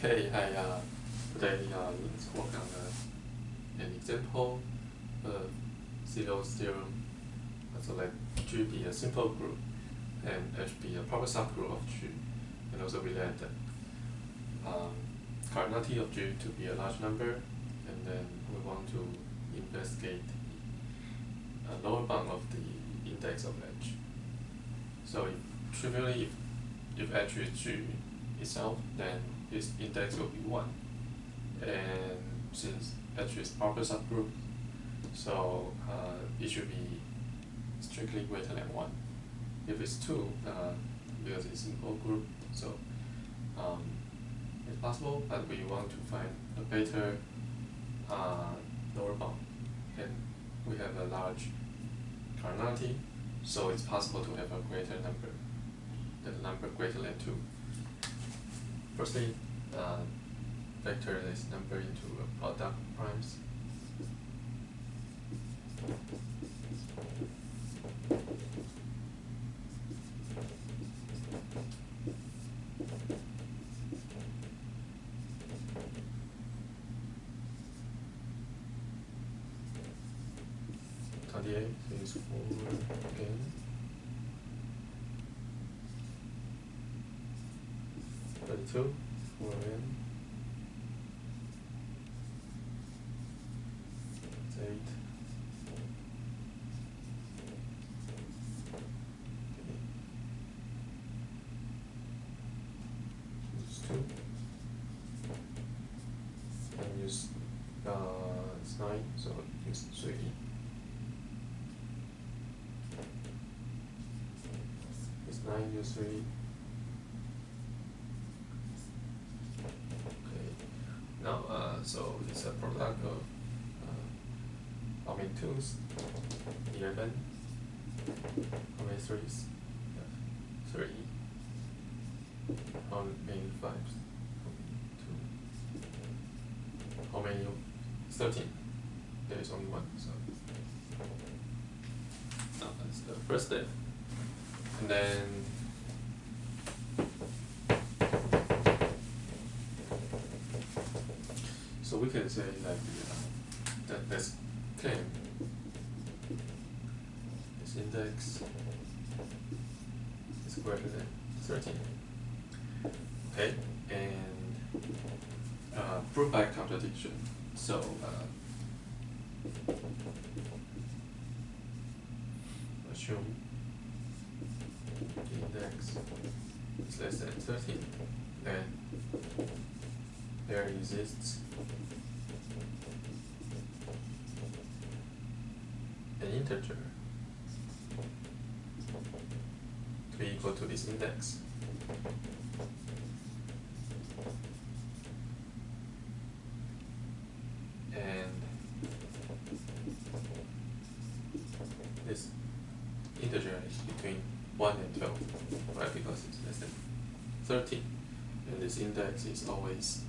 Okay, hi. Today let's work on an example of Sylow's theorem. So let G be a simple group and H be a proper subgroup of G, and also we let the cardinality of G to be a large number, and then we want to investigate the lower bound of the index of H. So trivially, if H is G itself, then its index will be 1. And since H is proper subgroup, so it should be strictly greater than 1. If it's 2, because it's simple group, so it's possible, but we want to find a better lower bound. And we have a large cardinality, so it's possible to have a greater number, the number greater than 2. Firstly, vector this number into a product primes. So is 4 again. 32, 4 again. 8. Okay. Use 2. And use it's 9, so use 3. It's 9, use 3. Now, so it's a product of how many 2's? 11. How many 3's? 3. How many 5's? 2. How many? 13. There is only 1. So now that's the first step. And then so we can say that let's claim this index is greater than 13. Okay, and prove by contradiction. So assume the index is less than 13, then there exists an integer to be equal to this index. And this integer is between 1 and 12, right? Because it's less than 13. And this index is always,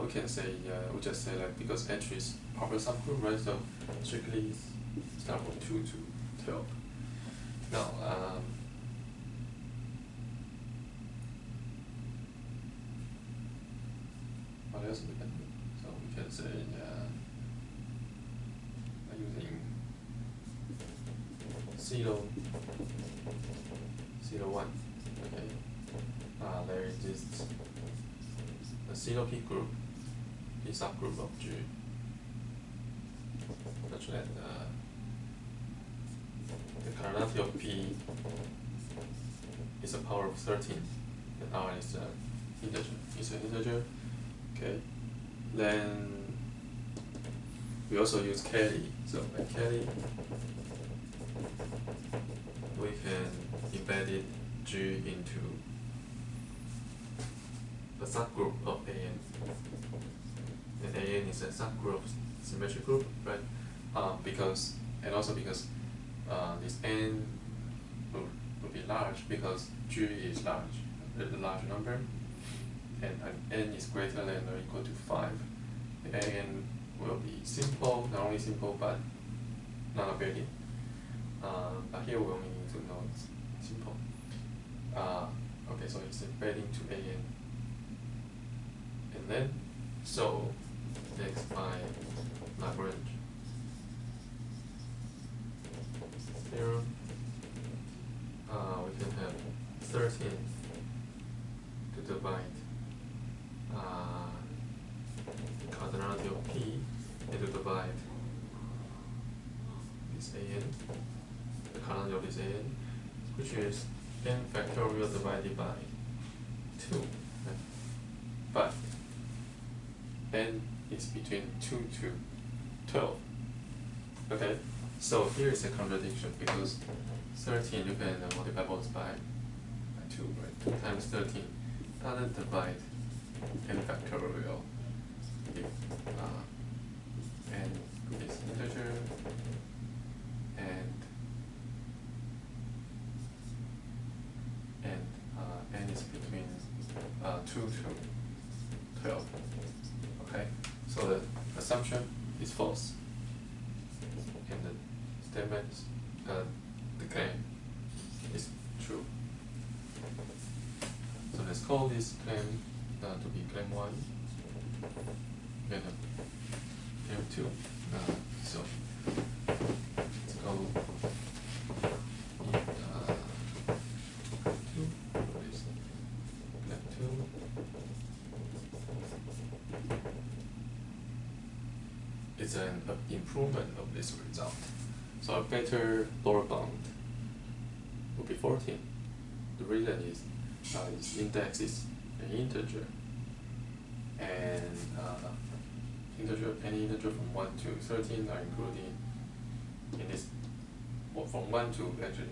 we can say, we just say like because H is proper subgroup, right? So strictly start from 2 to 12. Now, what else we can do? So we can say by using Sylow 1. Okay, there exists a Sylow P group, P subgroup of G, such that the cardinality of P is a power of 13, and R is an integer. It's an integer. Okay. Then we also use Cayley. So by Cayley, we can embed G into a subgroup of AN. And AN is a subgroup of symmetric group, right? Because this N will be large because G is large, a large number, and N is greater than or equal to 5. The AN will be simple, not only simple but non-abelian. But here we only need to know it's simple. Okay, so it's embedding to AN. And then, so next by Lagrange theorem, we can have 13 to divide cardinality of P and to divide this an, the cardinality of this an, which is n factorial divided by 2. But n is between 2 to 12. Okay, so here is a contradiction because 13 you can multiply both by 2, right? 2 times 13 doesn't divide n factorial if n is integer and n is between 2 to 12. Okay, so the assumption is false and the statement, the claim is true. So let's call this claim to be claim 1 and claim 2. So let's go it's an improvement of this result. So a better lower bound will be 14. The reason is its index is an integer, and any integer from 1 to 13 are included in this, or from 1 to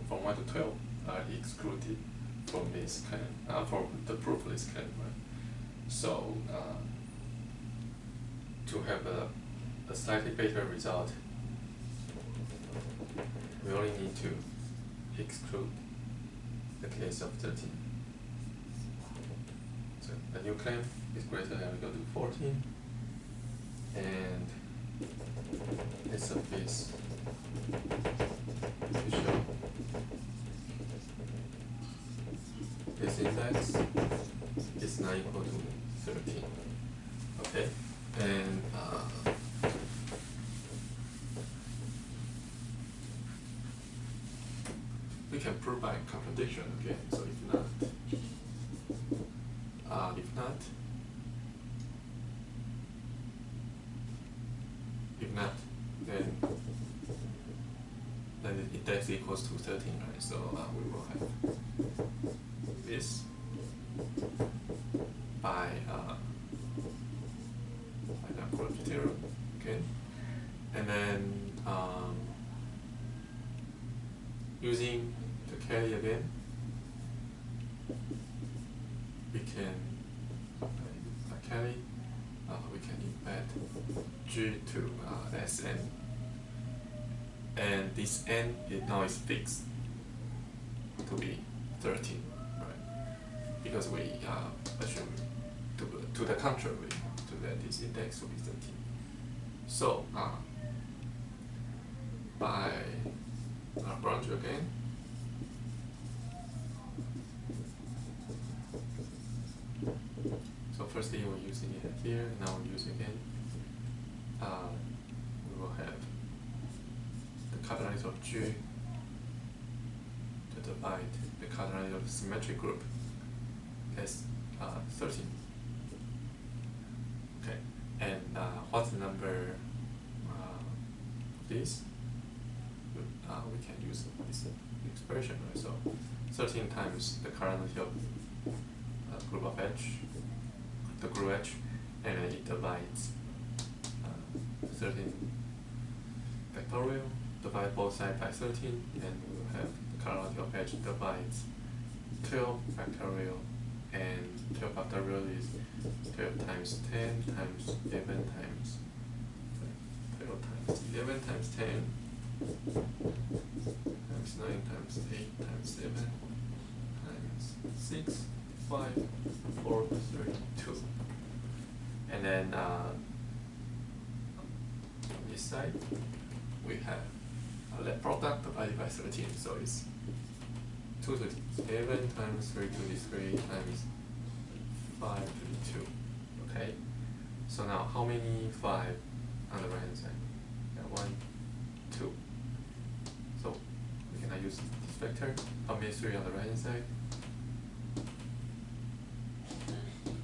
12 are excluded from this claim, from the proof of this claim, right? So to have a slightly better result, we only need to exclude the case of 13. So the new claim is greater than or equal to 14, and let's suffice to show this index is not equal to 13. Okay, and we can prove by contradiction again. So if not, then the index equals to 13, right? So we will have this by the theorem again, and then using the Cayley again, we can we can embed G to Sn, and this n now is fixed to be 13, right? Because we assume to the contrary, to that this index will be 13. So by branch again, so firstly we're using it here, now we're using again. We will have the cardinality of G to divide the cardinality of the symmetric group as 13. Okay, and what's the number of this? We can use this expression, right? So 13 times the cardinality of group of H, the group H, and then it divides 13 factorial, divide both sides by 13, and we will have the cardinality of H divides 12 factorial, and 12 factorial is 12 times 10 times 11 times 12 times 11 times 10 times 9 times 8 times 7 times 6, 5, 4, 3, 2. And then on this side, we have a left product divided by 13, so it's 2 to the 7 times 3 to the 3 times 5 to the 2. Okay. So now how many 5 on the right hand side? Yeah, 1, 2. So we cannot use this vector. How many 3 on the right hand side?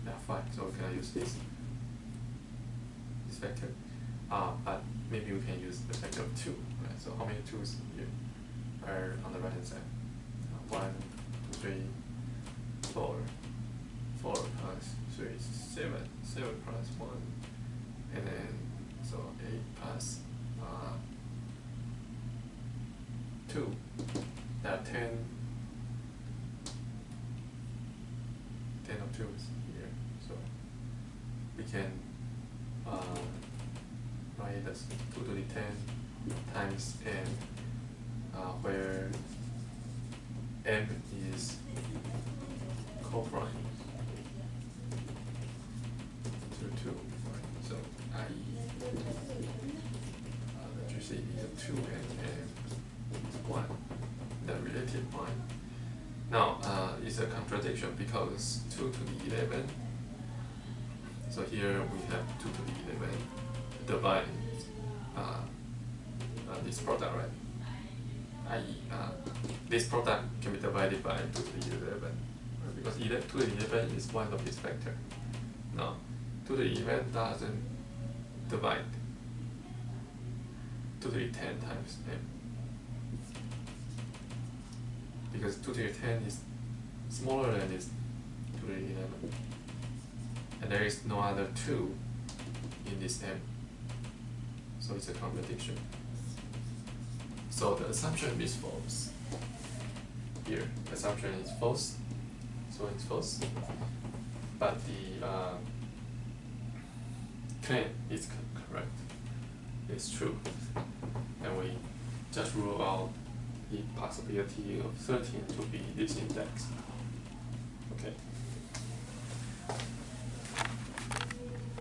Yeah, 5. So we cannot use this vector. But maybe we can use the vector of 2. Right? So how many 2's here are on the right hand side? 1, 2, 3, 4. 4 plus 3 is 7. 7 plus 1. And then, so 8 plus 2. There are 10 of 2's here. So we can write it as 2 to the 10 times m, where m is coprime to 2, right? So i.e. let you see these 2 and m is 1, the relative point. Now it's a contradiction because 2 to the 11. So here we have 2 to the 11 divide this product, right? I.e. This product can be divided by 2 to the 11, right? Because 2 to the 11 is one of its vector. Now 2 to the 11 doesn't divide 2 to the 10 times m, because 2 to the 10 is smaller than this 2 to the 11, and there is no other 2 in this m, so it's a contradiction. So the assumption is false. Here, the assumption is false, so it's false, but the claim is correct. It's true, and we just rule out the possibility of 13 to be this index. Okay.